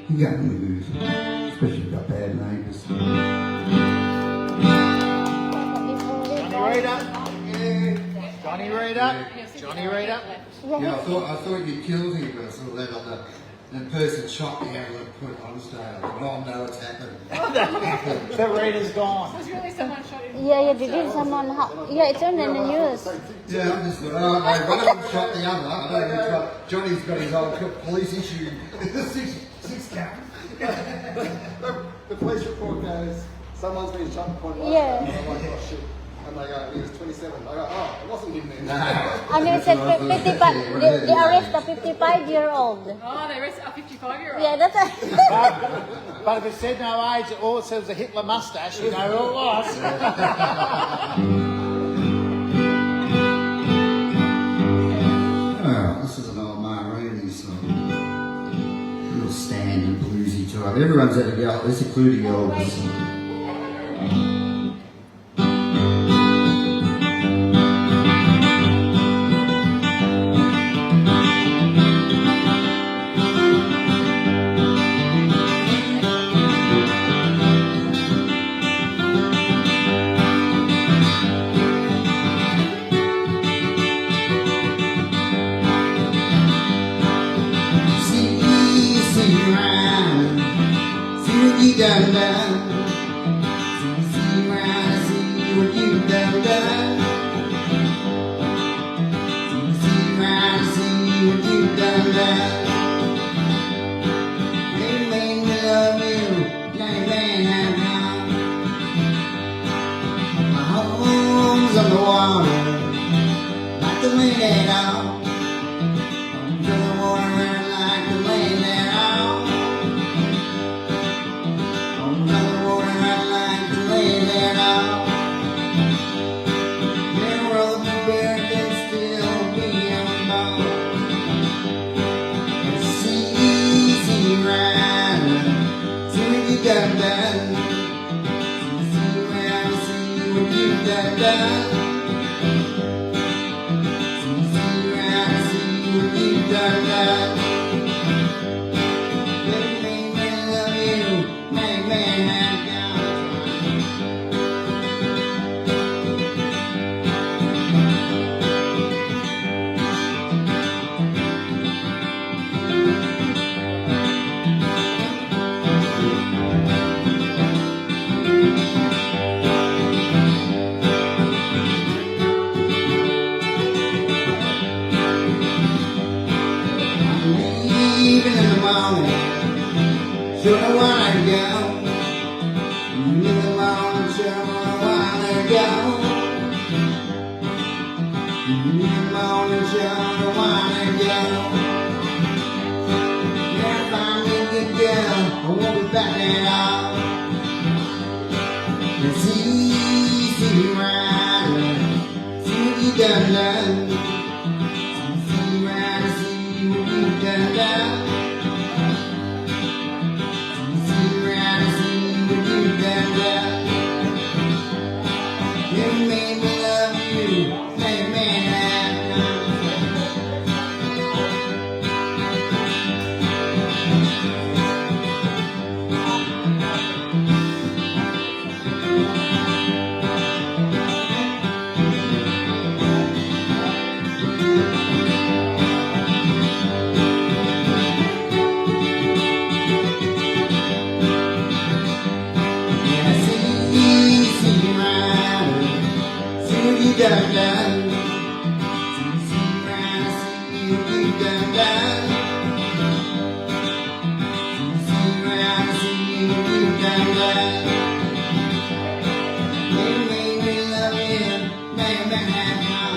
You got the moves, especially if you've got bad neighbours. Johnny Reader. Johnny Reader. Yeah, I thought you killed him, but I saw that on the person shot me out of the put on stage. Mom, no, it's happened. The Reader's gone. Was really someone shot him? Yeah, did someone? Yeah, it's on in the news. Yeah, I'm just like, oh, mate, one of them shot the other. I don't know which one. Johnny's got his old police issue. six count. The police report goes, someone's been shot at point blank. Yeah. And I'm like, oh shit. And they go, he was 27. I go, oh, it wasn't him then. And they said 55. They arrest a 55-year-old. Oh, they arrested a 55-year-old. Yeah, that's. But if it said no age, all it said was a Hitler mustache, you know who it was. Oh, this is an old Ma Rainey song. Real standard bluesy type. Everyone's had a go at this, including Elvis. You done done. See round, see what you done done. See round, see what you done done. They made me love you, like man have gone. My home's on the water, like the wind at all. Home's on the water, like the wind at all. Done done. See around, see what you've done done. See around, see what you've done done. Make me love you, make me have even in the morning, sure I wanna go. In the morning, sure I wanna go. In the morning, sure I wanna go. If I'm a good girl, I won't be back at all. It's easy rider, see what you done done. See rider, see what you done done. See rider, see what you done done. You made me love you, made me have none. You done done. See round, see what you done done. See round, see what you done done. You made me love the hand